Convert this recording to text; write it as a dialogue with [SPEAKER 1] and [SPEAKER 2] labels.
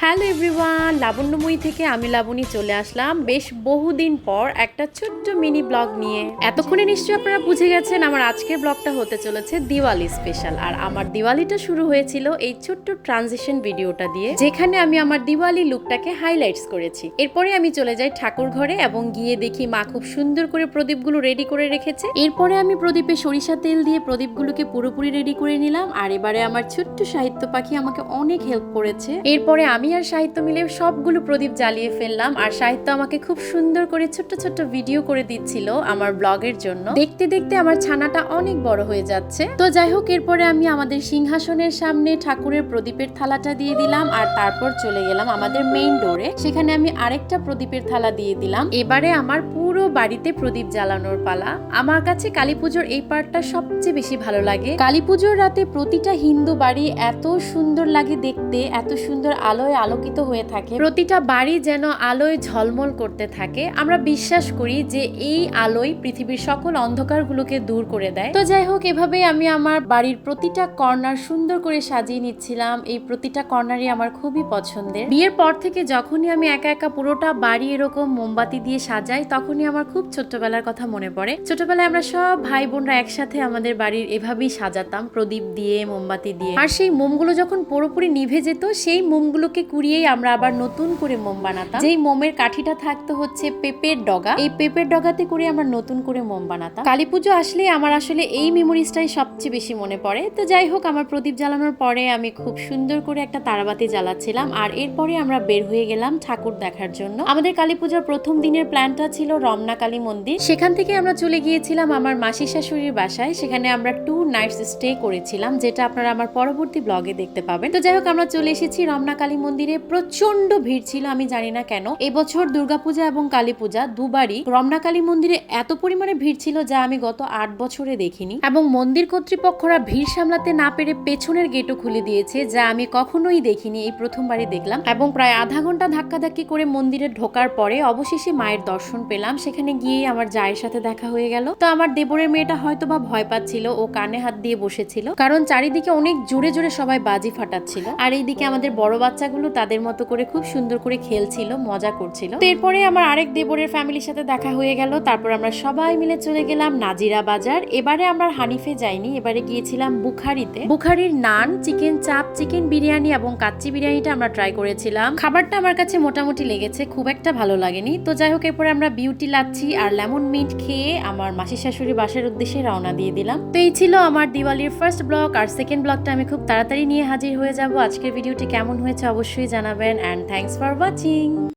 [SPEAKER 1] Hello everyone, লাবণ্যময়ী থেকে আমি লাবণী চলে আসলাম বেশ বহুদিন পর একটা ছোট্ট মিনি ব্লগ নিয়ে। এতক্ষণে নিশ্চয়ই আপনারা বুঝে গেছেন আমার আজকের ব্লগটা হতে চলেছে দিওয়ালি স্পেশাল। আর আমার দিওয়ালিটা শুরু হয়েছিল এই ছোট্ট ট্রানজিশন ভিডিওটা দিয়ে, যেখানে আমি আমার দিওয়ালি লুকটাকে হাইলাইটস করেছি। এরপরে আমি চলে যাই ঠাকুর ঘরে এবং গিয়ে দেখি মা খুব সুন্দর করে প্রদীপগুলো রেডি করে রেখেছে। এরপরে আমি প্রদীপে সরিষা তেল দিয়ে প্রদীপগুলোকে পুরোপুরি রেডি করে নিলাম। আর এবারে আমার ছোট্ট সাহিত্য পাখি আমাকে অনেক হেল্প করেছে। এরপরে আমি আর সাহিত্য মিলে সবগুলো প্রদীপ জ্বালিয়ে ফেললাম। আর সাহিত্য আমাকে খুব সুন্দর করে ছোট্ট ছোট্ট ভিডিও করে দিচ্ছিল আমার ব্লগের জন্য। দেখতে দেখতে আমার ছানাটা অনেক বড় হয়ে যাচ্ছে। তো যাই হোক, এরপরে আমি আমাদের সিংহাসনের সামনে ঠাকুরের প্রদীপের থালাটা দিয়ে দিলাম। আর তারপর চলে গেলাম আমাদের মেইন ডোরে, সেখানে আমি আরেকটা প্রদীপের থালা দিয়ে দিলাম। এবারে আমার পুরো বাড়িতে প্রদীপ জ্বালানোর পালা। আমার কাছে কালী পুজোর এই পার্টটা সবচেয়ে বেশি ভালো লাগে। কালী পুজোর রাতে প্রতিটা হিন্দু বাড়ি এত সুন্দর লাগে দেখতে, এত সুন্দর আলোয় আলোকিত হয়ে থাকে, প্রতিটা বাড়ি যেন আলোয় ঝলমল করতে থাকে। আমরা বিশ্বাস করি যে এই আলোয় পৃথিবীর সকল অন্ধকারগুলোকে দূর করে দেয়। তো যাই হোক, এভাবে আমি আমার বাড়ির প্রতিটা কর্নার সুন্দর করে সাজিয়ে নিচ্ছিলাম। এই প্রতিটা কর্নারই আমার খুবই পছন্দের। বিয়ের পর থেকে যখনই আমি একা একা পুরোটা বাড়ি এরকম মোমবাতি দিয়ে সাজাই, তখনই আমার খুব ছোট্টবেলার কথা মনে পড়ে। ছোটবেলায় আমরা সব ভাই বোনরা একসাথে আমাদের বাড়ির এভাবেই সাজাতাম, প্রদীপ দিয়ে, মোমবাতি দিয়ে। আর সেই মোমগুলো যখন পুরোপুরি নিভে যেত, সেই মোমগুলোকে কুড়িয়েই আমরা আবার নতুন করে মোম বানাতাম। যেই মোমের কাঠিটা থাকতো হচ্ছে পেঁপের ডগা, এই পেঁপের ডগাতে করে আমরা নতুন করে মোম বানাতাম। কালী পুজো আসলে আমার আসলে এই মেমোরিজটাই সবচেয়ে বেশি মনে পড়ে। তো যাই হোক, আমার প্রদীপ জ্বালানোর পরে আমি খুব সুন্দর করে একটা তারাবাতি জ্বালাচ্ছিলাম। আর এরপরে আমরা বের হয়ে গেলাম ঠাকুর দেখার জন্য। আমাদের কালী পূজার প্রথম দিনের প্ল্যানটা ছিল রমনা কালী মন্দির। সেখান থেকে আমরা চলে গিয়েছিলাম আমার মাসি শাশুড়ির বাসায়। সেখানে আমরা 2 নাইটস স্টে করেছিলাম, যেটা আপনারা আমার পরবর্তী ব্লগে দেখতে পাবেন। তো যাই হোক, আমরা চলে এসেছি রমনা কালী মন্দিরে। প্রচন্ড ভিড় ছিল, আমি জানি না কেন। এবছর দুর্গাপূজা এবং কালী পূজা দুবারই রমনা কালী মন্দিরে এত পরিমাণে ভিড় ছিল যা আমি গত 8 বছরে দেখিনি। এবং মন্দির কর্তৃপক্ষরা ভিড় সামলাতে না পেরে পেছনের গেটও খুলে দিয়েছে, যা আমি কখনোই দেখিনি, এই প্রথমবারই দেখলাম। এবং প্রায় আধা ঘন্টা ধাক্কাধাক্কি করে মন্দিরে ঢোকার পরে অবশেষে মায়ের দর্শন পেলাম। সেখানে গিয়ে আমার জায়ের সাথে দেখা হয়ে গেল। তো আমার দেবরের মেয়েটা হয়তো বা ভয় পাচ্ছিল, ও কানে হাত দিয়ে বসেছিল, কারণ চারিদিকে অনেক জোরে জোরে সবাই বাজি ফাটাচ্ছিল। আর এইদিকে আমাদের বড় বাচ্চাগুলো তাদের মতো করে খুব সুন্দর করে খেলছিল, মজা করছিল। তো এরপরে আমার আরেক দেবরের ফ্যামিলির সাথে দেখা হয়ে গেল। তারপর আমরা সবাই মিলে চলে গেলাম নাজিরা বাজার। এবারে আমরা হানিফে যাইনি, এবারে গিয়েছিলাম বুখারিতে। বুখারির নান, চিকেন চাপ, চিকেন বিরিয়ানি এবং কাচ্চি বিরিয়ানিটা আমরা ট্রাই করেছিলাম। খাবারটা আমার কাছে মোটামুটি লেগেছে, খুব একটা ভালো লাগেনি। তো যাই হোক, এরপরে আমরা বিউটি লাচ্ছি আর লেমন মিন্ট খেয়ে আমার মাসি শাশুড়ি বাসার উদ্দেশ্যে রওনা দিয়ে দিলাম। তো এই ছিল আমার দিওয়ালির ফার্স্ট ব্লগ। আর সেকেন্ড ব্লগটা আমি খুব তাড়াতাড়ি নিয়ে হাজির হয়ে যাব। আজকের ভিডিওটি কেমন হয়েছে অবশ্যই জানাবেন। And thanks for watching.